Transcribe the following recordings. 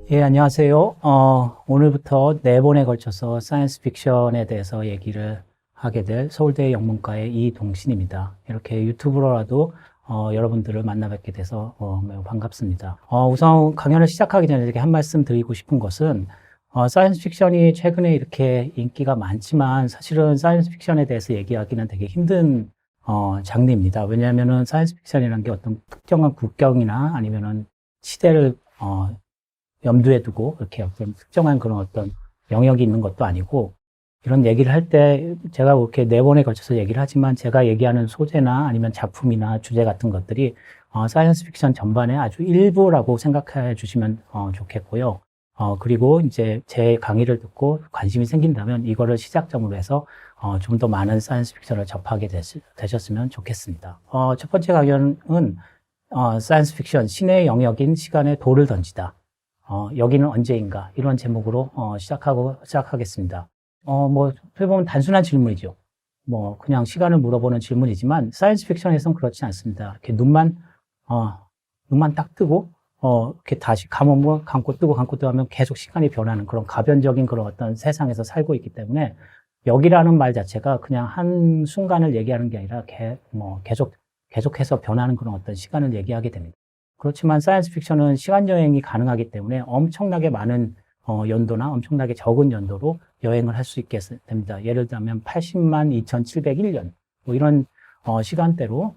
예, 안녕하세요. 오늘부터 4번에 걸쳐서 사이언스 픽션에 대해서 얘기를 하게 될 서울대 영문과의 이동신입니다. 이렇게 유튜브로라도 여러분들을 만나 뵙게 돼서 매우 반갑습니다. 우선 강연을 시작하기 전에 이렇게 한 말씀 드리고 싶은 것은 사이언스 픽션이 최근에 이렇게 인기가 많지만 사실은 사이언스 픽션에 대해서 얘기하기는 되게 힘든 장르입니다. 왜냐하면은 사이언스 픽션이라는 게 어떤 특정한 국경이나 아니면은 시대를 염두에 두고 이렇게 어떤 특정한 그런 어떤 영역이 있는 것도 아니고, 이런 얘기를 할 때 제가 그렇게 4번에 걸쳐서 얘기를 하지만 제가 얘기하는 소재나 아니면 작품이나 주제 같은 것들이 사이언스 픽션 전반의 아주 일부라고 생각해 주시면 좋겠고요. 그리고 이제 제 강의를 듣고 관심이 생긴다면 이거를 시작점으로 해서 좀 더 많은 사이언스 픽션을 접하게 되셨으면 좋겠습니다. 첫 번째 강연은 사이언스 픽션 신의 영역인 시간에 돌을 던지다. 여기는 언제인가? 이런 제목으로 시작하겠습니다. 어떻게 보면 단순한 질문이죠. 그냥 시간을 물어보는 질문이지만, 사이언스 픽션에서는 그렇지 않습니다. 이렇게 눈만 딱 뜨고, 이렇게 다시 감고 뜨고 감고 뜨고 하면 계속 시간이 변하는 그런 가변적인 그런 어떤 세상에서 살고 있기 때문에, 여기라는 말 자체가 그냥 한 순간을 얘기하는 게 아니라 계속해서 변하는 그런 어떤 시간을 얘기하게 됩니다. 그렇지만 사이언스 픽션은 시간 여행이 가능하기 때문에 엄청나게 많은 연도나 엄청나게 적은 연도로 여행을 할 수 있게 됩니다. 예를 들면 80만 2701년 이런 시간대로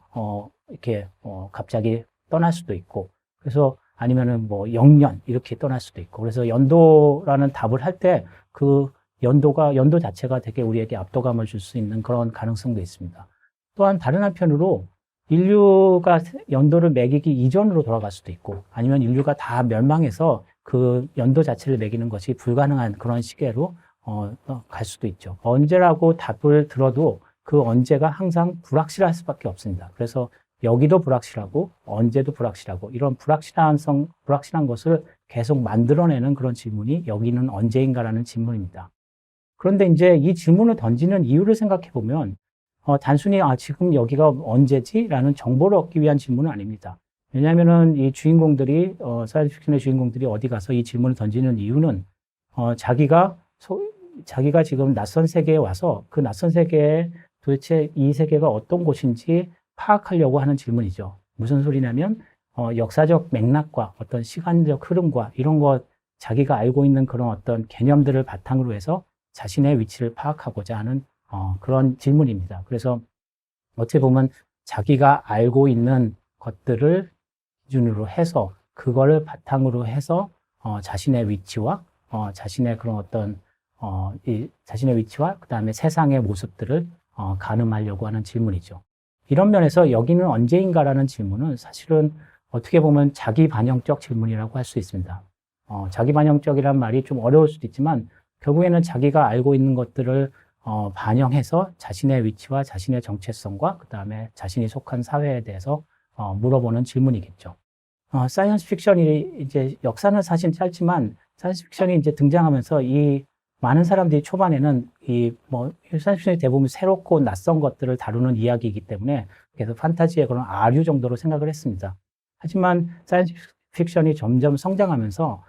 이렇게 갑자기 떠날 수도 있고, 그래서 아니면은 0년 이렇게 떠날 수도 있고, 그래서 연도라는 답을 할 때 그 연도 자체가 되게 우리에게 압도감을 줄 수 있는 그런 가능성도 있습니다. 또한 다른 한편으로 인류가 연도를 매기기 이전으로 돌아갈 수도 있고, 아니면 인류가 다 멸망해서 그 연도 자체를 매기는 것이 불가능한 그런 시계로 갈 수도 있죠. 언제라고 답을 들어도 그 언제가 항상 불확실할 수밖에 없습니다. 그래서 여기도 불확실하고 언제도 불확실하고, 이런 불확실한 것을 계속 만들어내는 그런 질문이 여기는 언제인가라는 질문입니다. 그런데 이제 이 질문을 던지는 이유를 생각해 보면 단순히 지금 여기가 언제지? 라는 정보를 얻기 위한 질문은 아닙니다. 왜냐하면은 이 주인공들이 사이언스 픽션의 주인공들이 어디 가서 이 질문을 던지는 이유는 자기가 지금 낯선 세계에 와서 그 낯선 세계에 도대체 이 세계가 어떤 곳인지 파악하려고 하는 질문이죠. 무슨 소리냐면 역사적 맥락과 어떤 시간적 흐름과 이런 것, 자기가 알고 있는 그런 어떤 개념들을 바탕으로 해서 자신의 위치를 파악하고자 하는 그런 질문입니다. 그래서 어떻게 보면 자기가 알고 있는 것들을 기준으로 해서, 그거를 바탕으로 해서 자신의 위치와 자신의 그런 어떤 자신의 위치와 그 다음에 세상의 모습들을 가늠하려고 하는 질문이죠. 이런 면에서 여기는 언제인가라는 질문은 사실은 어떻게 보면 자기 반영적 질문이라고 할 수 있습니다. 자기 반영적이란 말이 좀 어려울 수도 있지만, 결국에는 자기가 알고 있는 것들을 반영해서 자신의 위치와 자신의 정체성과 그 다음에 자신이 속한 사회에 대해서 물어보는 질문이겠죠. 사이언스 픽션이 이제 역사는 사실 짧지만, 사이언스 픽션이 이제 등장하면서 이 많은 사람들이 초반에는 사이언스 픽션이 대부분 새롭고 낯선 것들을 다루는 이야기이기 때문에 그래서 판타지의 그런 아류 정도로 생각을 했습니다. 하지만 사이언스 픽션이 점점 성장하면서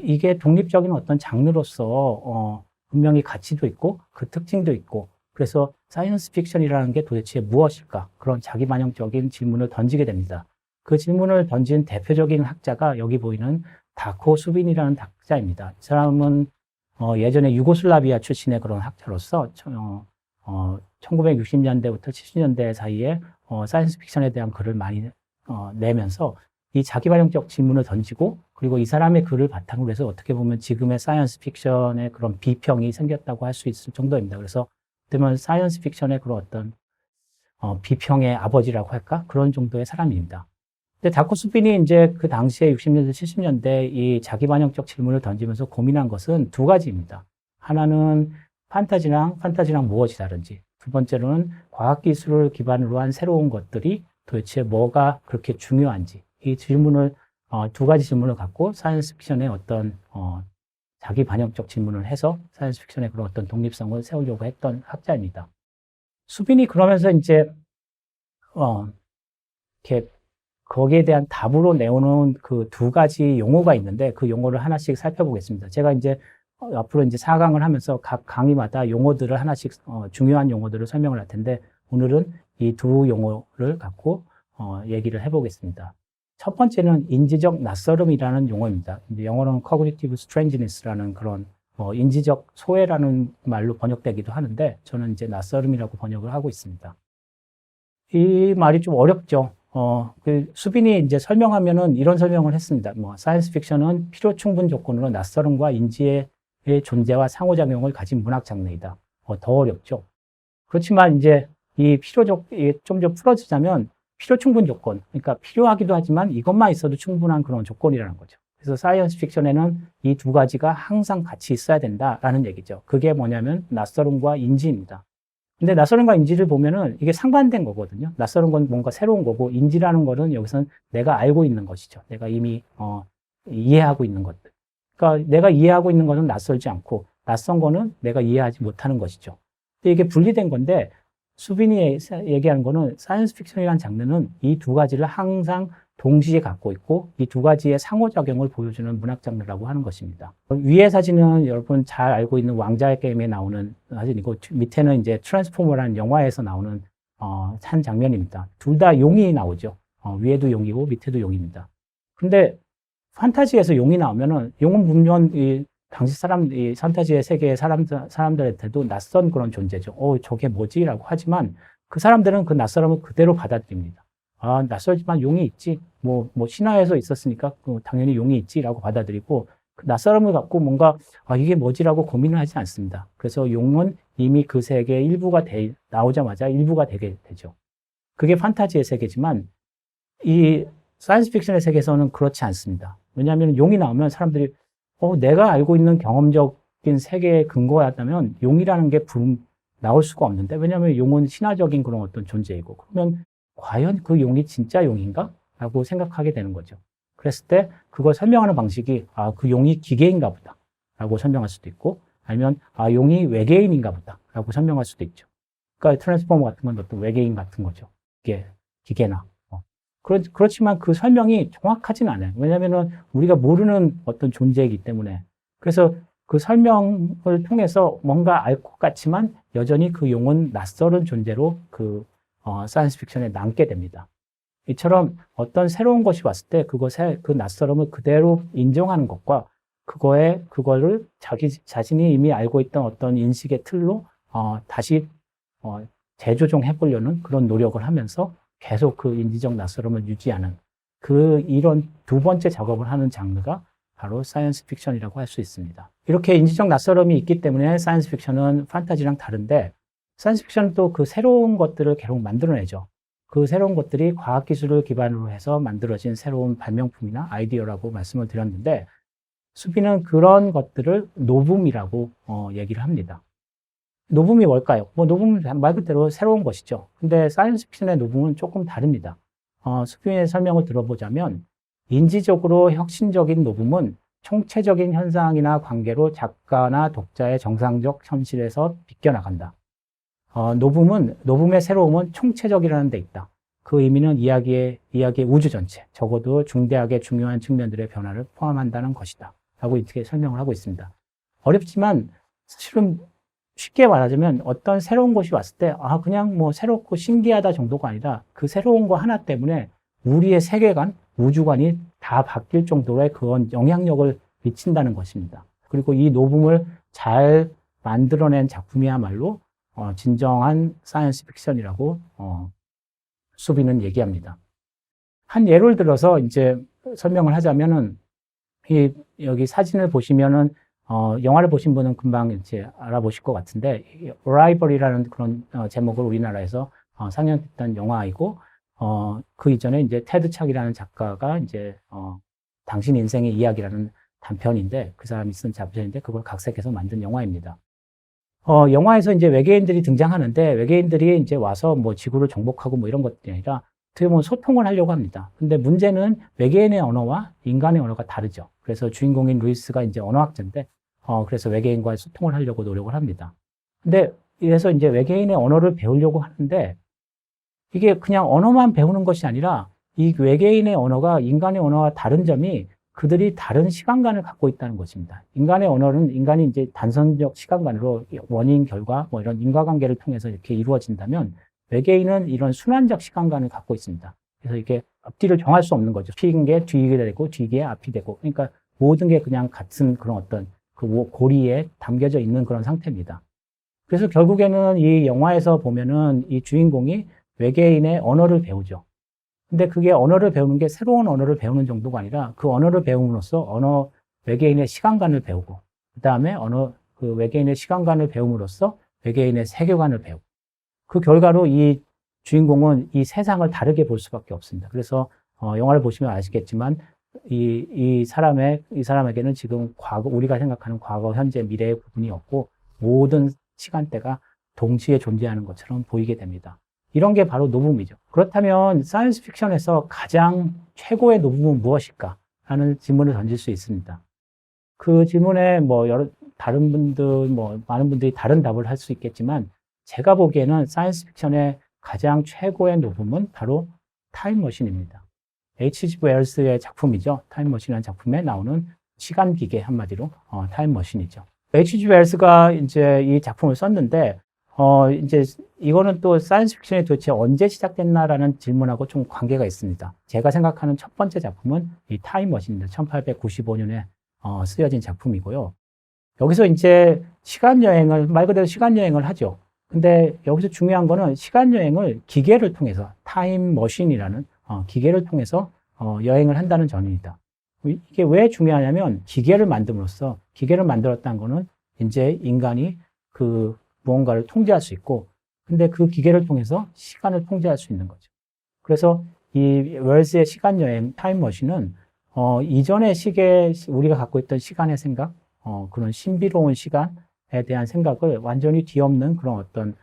이게 독립적인 어떤 장르로서 분명히 가치도 있고 그 특징도 있고, 그래서 사이언스 픽션이라는 게 도대체 무엇일까? 그런 자기 반영적인 질문을 던지게 됩니다. 그 질문을 던진 대표적인 학자가 여기 보이는 다코 수빈이라는 학자입니다. 이 사람은 예전에 유고슬라비아 출신의 그런 학자로서 1960년대부터 70년대 사이에 사이언스 픽션에 대한 글을 많이 내면서 이 자기 반영적 질문을 던지고, 그리고 이 사람의 글을 바탕으로 해서 어떻게 보면 지금의 사이언스 픽션의 그런 비평이 생겼다고 할 수 있을 정도입니다. 그래서 그러면 사이언스 픽션의 그런 어떤 비평의 아버지라고 할까? 그런 정도의 사람입니다. 근데 다코 수빈이 이제 그 당시에 60년대, 70년대 이 자기 반영적 질문을 던지면서 고민한 것은 두 가지입니다. 하나는 판타지랑 무엇이 다른지, 두 번째로는 과학기술을 기반으로 한 새로운 것들이 도대체 뭐가 그렇게 중요한지, 이 질문을 두 가지 질문을 갖고 사이언스 픽션의 어떤 자기 반영적 질문을 해서 사이언스 픽션의 그런 어떤 독립성을 세우려고 했던 학자입니다. 수빈이 그러면서 이제 이렇게 거기에 대한 답으로 내오는 그 두 가지 용어가 있는데 그 용어를 하나씩 살펴보겠습니다. 제가 이제 앞으로 이제 4강을 하면서 각 강의마다 용어들을 하나씩 중요한 용어들을 설명을 할 텐데 오늘은 이 두 용어를 갖고 얘기를 해보겠습니다. 첫 번째는 인지적 낯설음이라는 용어입니다. 영어로는 cognitive strangeness라는 그런 인지적 소외라는 말로 번역되기도 하는데 저는 이제 낯설음이라고 번역을 하고 있습니다. 이 말이 좀 어렵죠. 수빈이 이제 설명하면은 이런 설명을 했습니다. 사이언스 픽션은 필요 충분 조건으로 낯설음과 인지의 존재와 상호작용을 가진 문학 장르이다. 더 어렵죠. 그렇지만 이제 좀 풀어주자면 필요 충분 조건. 그러니까 필요하기도 하지만 이것만 있어도 충분한 그런 조건이라는 거죠. 그래서 사이언스 픽션에는 이 두 가지가 항상 같이 있어야 된다라는 얘기죠. 그게 뭐냐면 낯설음과 인지입니다. 근데 낯설음과 인지를 보면은 이게 상반된 거거든요. 낯설은 건 뭔가 새로운 거고 인지라는 거는 여기서는 내가 알고 있는 것이죠. 내가 이미 이해하고 있는 것들. 그러니까 내가 이해하고 있는 것은 낯설지 않고 낯선 거는 내가 이해하지 못하는 것이죠. 근데 이게 분리된 건데 수빈이 얘기하는 거는 사이언스 픽션이라는 장르는 이 두 가지를 항상 동시에 갖고 있고 이 두 가지의 상호작용을 보여주는 문학 장르라고 하는 것입니다. 위의 사진은 여러분 잘 알고 있는 왕자의 게임에 나오는 사진이고 밑에는 이제 트랜스포머라는 영화에서 나오는 한 장면입니다. 둘 다 용이 나오죠. 위에도 용이고 밑에도 용입니다. 근데 판타지에서 용이 나오면은 용은 물론 당시 이 판타지의 세계의 사람들한테도 낯선 그런 존재죠. 저게 뭐지? 라고 하지만 그 사람들은 그 낯설음을 그대로 받아들입니다. 낯설지만 용이 있지. 신화에서 있었으니까 당연히 용이 있지. 라고 받아들이고 그 낯설음을 갖고 뭔가 이게 뭐지라고 고민을 하지 않습니다. 그래서 용은 이미 그 세계의 일부가 나오자마자 일부가 되게 되죠. 그게 판타지의 세계지만 이 사이언스 픽션의 세계에서는 그렇지 않습니다. 왜냐하면 용이 나오면 사람들이 내가 알고 있는 경험적인 세계의 근거였다면 용이라는 게 나올 수가 없는데 왜냐하면 용은 신화적인 그런 어떤 존재이고 그러면 과연 그 용이 진짜 용인가? 라고 생각하게 되는 거죠. 그랬을 때 그걸 설명하는 방식이 그 용이 기계인가 보다 라고 설명할 수도 있고 아니면 용이 외계인인가 보다 라고 설명할 수도 있죠. 그러니까 트랜스포머 같은 건 어떤 외계인 같은 거죠. 기계나. 그렇지만 그 설명이 정확하진 않아요. 왜냐면은 우리가 모르는 어떤 존재이기 때문에. 그래서 그 설명을 통해서 뭔가 알 것 같지만 여전히 그 용은 낯설은 존재로 사이언스 픽션에 남게 됩니다. 이처럼 어떤 새로운 것이 왔을 때 그 낯설음을 그대로 인정하는 것과 그거를 자신이 이미 알고 있던 어떤 인식의 틀로, 다시, 재조정해 보려는 그런 노력을 하면서 계속 그 인지적 낯설음을 유지하는 이런 두 번째 작업을 하는 장르가 바로 사이언스 픽션이라고 할 수 있습니다. 이렇게 인지적 낯설음이 있기 때문에 사이언스 픽션은 판타지랑 다른데 사이언스 픽션은 또 그 새로운 것들을 계속 만들어내죠. 그 새로운 것들이 과학기술을 기반으로 해서 만들어진 새로운 발명품이나 아이디어라고 말씀을 드렸는데 수빈은 그런 것들을 노붐이라고 얘기를 합니다. 노붐이 뭘까요? 노붐은 말 그대로 새로운 것이죠. 근데 사이언스 픽션의 노붐은 조금 다릅니다. 수빈의 설명을 들어보자면 인지적으로 혁신적인 노붐은 총체적인 현상이나 관계로 작가나 독자의 정상적 현실에서 비껴나간다. 노붐의 새로움은 총체적이라는 데 있다. 그 의미는 이야기의 우주 전체, 적어도 중대하게 중요한 측면들의 변화를 포함한다는 것이다. 라고 이렇게 설명을 하고 있습니다. 어렵지만 사실은 쉽게 말하자면 어떤 새로운 것이 왔을 때 그냥 새롭고 신기하다 정도가 아니라 그 새로운 거 하나 때문에 우리의 세계관, 우주관이 다 바뀔 정도의 그런 영향력을 미친다는 것입니다. 그리고 이 노붐을 잘 만들어낸 작품이야말로 진정한 사이언스 픽션이라고 수빈은 얘기합니다. 한 예를 들어서 이제 설명을 하자면은 여기 사진을 보시면은 영화를 보신 분은 금방 이제 알아보실 것 같은데 Arrival이라는 그런 제목을 우리나라에서 상영했던 영화이고 그 이전에 이제 테드 착이라는 작가가 이제 당신 인생의 이야기라는 단편인데 그 사람이 쓴 작품인데 그걸 각색해서 만든 영화입니다. 영화에서 이제 외계인들이 등장하는데 외계인들이 이제 와서 지구를 정복하고 이런 것들이 아니라 어떻게 보면 소통을 하려고 합니다. 근데 문제는 외계인의 언어와 인간의 언어가 다르죠. 그래서 주인공인 루이스가 이제 언어학자인데 그래서 외계인과의 소통을 하려고 노력을 합니다. 근데 그래서 이제 외계인의 언어를 배우려고 하는데 이게 그냥 언어만 배우는 것이 아니라 이 외계인의 언어가 인간의 언어와 다른 점이 그들이 다른 시간관을 갖고 있다는 것입니다. 인간의 언어는 인간이 이제 단선적 시간관으로 원인, 결과, 뭐 이런 인과관계를 통해서 이렇게 이루어진다면 외계인은 이런 순환적 시간관을 갖고 있습니다. 그래서 이게 앞뒤를 정할 수 없는 거죠. 뒤인 게 뒤게 되고 뒤게 앞이 되고, 그러니까 모든 게 그냥 같은 그런 어떤 그 고리에 담겨져 있는 그런 상태입니다. 그래서 결국에는 이 영화에서 보면은 이 주인공이 외계인의 언어를 배우죠. 근데 그게 언어를 배우는 게 새로운 언어를 배우는 정도가 아니라 그 언어를 배움으로써 외계인의 시간관을 배우고, 그 다음에 그 외계인의 시간관을 배움으로써 외계인의 세계관을 배우고, 그 결과로 이 주인공은 이 세상을 다르게 볼 수밖에 없습니다. 그래서, 영화를 보시면 아시겠지만, 이 사람에게는 지금 우리가 생각하는 과거, 현재, 미래의 부분이 없고, 모든 시간대가 동시에 존재하는 것처럼 보이게 됩니다. 이런 게 바로 노붐이죠. 그렇다면 사이언스 픽션에서 가장 최고의 노붐은 무엇일까? 하는 질문을 던질 수 있습니다. 그 질문에 다른 분들, 많은 분들이 다른 답을 할 수 있겠지만, 제가 보기에는 사이언스 픽션의 가장 최고의 노붐은 바로 타임머신입니다. H.G. 웰스의 작품이죠. 타임머신이라는 작품에 나오는 시간기계, 한마디로, 타임머신이죠. H.G. 웰스가 이제 이 작품을 썼는데, 이제 이거는 또 사이언스 픽션이 도대체 언제 시작됐나라는 질문하고 좀 관계가 있습니다. 제가 생각하는 첫 번째 작품은 이 타임머신입니다. 1895년에 쓰여진 작품이고요. 여기서 이제 말 그대로 시간여행을 하죠. 근데 여기서 중요한 거는 시간여행을 기계를 통해서, 타임머신이라는 기계를 통해서 여행을 한다는 점입니다. 이게 왜 중요하냐면 기계를 만들었다는 거는 이제 인간이 그 무언가를 통제할 수 있고, 근데 그 기계를 통해서 시간을 통제할 수 있는 거죠. 그래서 이 웰스의 시간여행, 타임머신은 이전의 우리가 갖고 있던 시간의 생각, 그런 신비로운 시간에 대한 생각을 완전히 뒤엎는 그런 어떤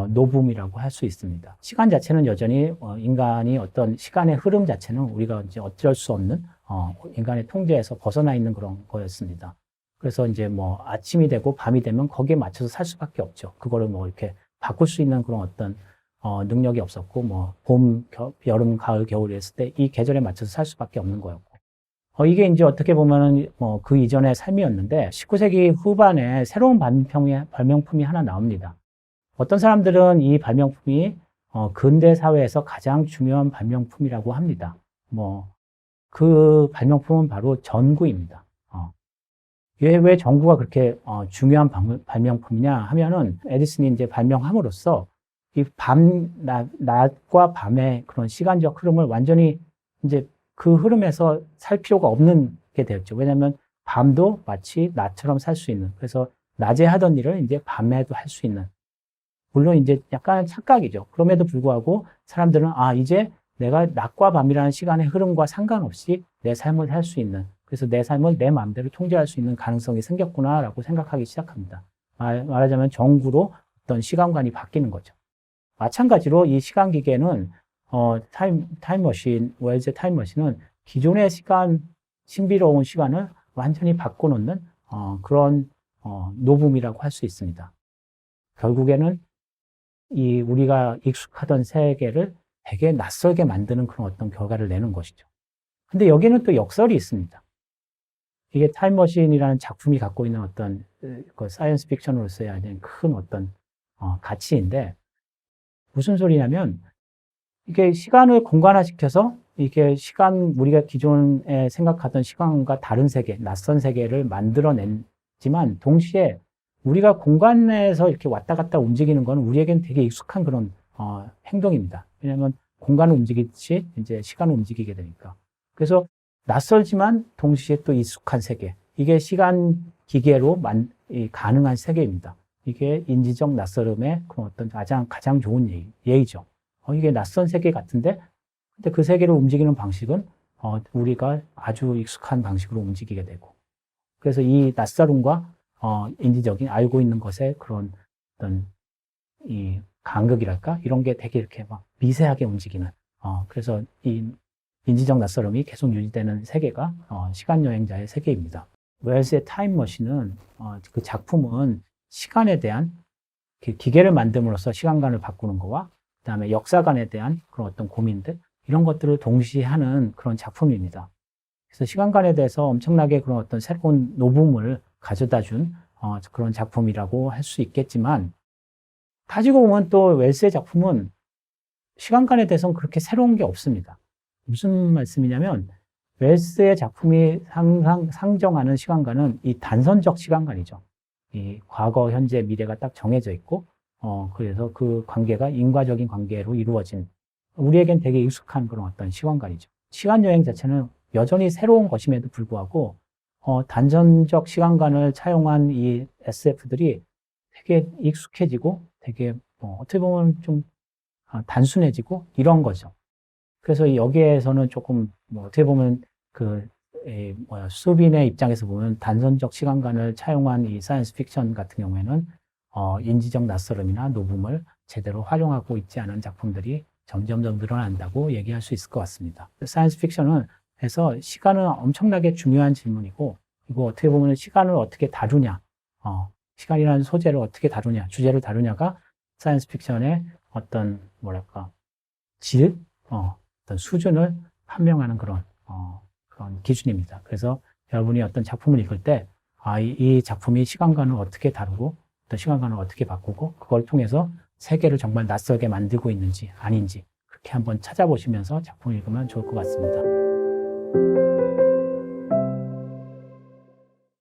노붐이라고 할 수 있습니다. 시간 자체는 여전히 인간이 어떤 시간의 흐름 자체는 우리가 이제 어쩔 수 없는 인간의 통제에서 벗어나 있는 그런 거였습니다. 그래서 이제 아침이 되고 밤이 되면 거기에 맞춰서 살 수밖에 없죠. 그거를 이렇게 바꿀 수 있는 그런 어떤 능력이 없었고, 봄, 여름, 가을, 겨울 이랬을 때 이 계절에 맞춰서 살 수밖에 없는 거였고. 이게 이제 어떻게 보면은 그 이전의 삶이었는데 19세기 후반에 새로운 발명품이 하나 나옵니다. 어떤 사람들은 이 발명품이 근대 사회에서 가장 중요한 발명품이라고 합니다. 그 발명품은 바로 전구입니다. 왜 전구가 그렇게 중요한 발명품이냐 하면은 에디슨이 이제 발명함으로써 이 낮과 밤의 그런 시간적 흐름을 완전히 이제 그 흐름에서 살 필요가 없는 게 되었죠. 왜냐하면 밤도 마치 낮처럼 살 수 있는, 그래서 낮에 하던 일을 이제 밤에도 할 수 있는, 물론 이제 약간 착각이죠. 그럼에도 불구하고 사람들은 이제 내가 낮과 밤이라는 시간의 흐름과 상관없이 내 삶을 살 수 있는, 그래서 내 삶을 내 마음대로 통제할 수 있는 가능성이 생겼구나라고 생각하기 시작합니다. 말하자면 전구로 어떤 시간관이 바뀌는 거죠. 마찬가지로 이 시간기계는 웰즈의 타임머신은 기존의 신비로운 시간을 완전히 바꿔놓는 그런 노붐이라고 할 수 있습니다. 결국에는 우리가 익숙하던 세계를 되게 낯설게 만드는 그런 어떤 결과를 내는 것이죠. 근데 여기는 또 역설이 있습니다. 이게 타임머신이라는 작품이 갖고 있는 어떤 사이언스 픽션으로서의 아주 큰 어떤 가치인데, 무슨 소리냐면 이게 시간을 공간화시켜서 이게 우리가 기존에 생각하던 시간과 다른 세계, 낯선 세계를 만들어냈지만 동시에 우리가 공간 내에서 이렇게 왔다 갔다 움직이는 건 우리에겐 되게 익숙한 그런 행동입니다. 왜냐하면 공간을 움직이듯이 이제 시간을 움직이게 되니까. 그래서 낯설지만 동시에 또 익숙한 세계. 이게 시간 기계로 가능한 세계입니다. 이게 인지적 낯설음의 그런 어떤 가장 좋은 예의죠. 이게 낯선 세계 같은데, 근데 그 세계를 움직이는 방식은 우리가 아주 익숙한 방식으로 움직이게 되고. 그래서 이 낯설음과 인지적인 알고 있는 것의 그런 어떤 이 간극이랄까? 이런 게 되게 이렇게 막 미세하게 움직이는, 그래서 이 인지적 낯설음이 계속 유지되는 세계가 시간여행자의 세계입니다. 웰스의 타임머신은 그 작품은 시간에 대한 기계를 만듦으로써 시간관을 바꾸는 거와, 그 다음에 역사관에 대한 그런 어떤 고민들, 이런 것들을 동시에 하는 그런 작품입니다. 그래서 시간관에 대해서 엄청나게 그런 어떤 새로운 노붐을 가져다 준 그런 작품이라고 할 수 있겠지만, 따지고 보면 또 웰스의 작품은 시간관에 대해서는 그렇게 새로운 게 없습니다. 무슨 말씀이냐면, 웰스의 작품이 상정하는 시간관은 이 단선적 시간관이죠. 이 과거, 현재, 미래가 딱 정해져 있고, 그래서 그 관계가 인과적인 관계로 이루어진, 우리에겐 되게 익숙한 그런 어떤 시간관이죠. 시간 여행 자체는 여전히 새로운 것임에도 불구하고, 단전적 시간관을 차용한 이 SF들이 되게 익숙해지고, 되게, 어떻게 보면 좀 단순해지고, 이런 거죠. 그래서 여기에서는 조금, 어떻게 보면 수빈의 입장에서 보면 단선적 시간관을 차용한 이 사이언스 픽션 같은 경우에는 인지적 낯설음이나 노붐을 제대로 활용하고 있지 않은 작품들이 점점점 늘어난다고 얘기할 수 있을 것 같습니다. 사이언스 픽션은 해서 시간은 엄청나게 중요한 질문이고, 그리고 어떻게 보면 시간을 어떻게 다루냐, 시간이라는 소재를 어떻게 다루냐, 주제를 다루냐가 사이언스 픽션의 어떤 어떤 수준을 판명하는 그런 기준입니다. 그래서 여러분이 어떤 작품을 읽을 때, 이 작품이 시간관을 어떻게 다루고, 또 시간관을 어떻게 바꾸고, 그걸 통해서 세계를 정말 낯설게 만들고 있는지, 아닌지, 그렇게 한번 찾아보시면서 작품을 읽으면 좋을 것 같습니다.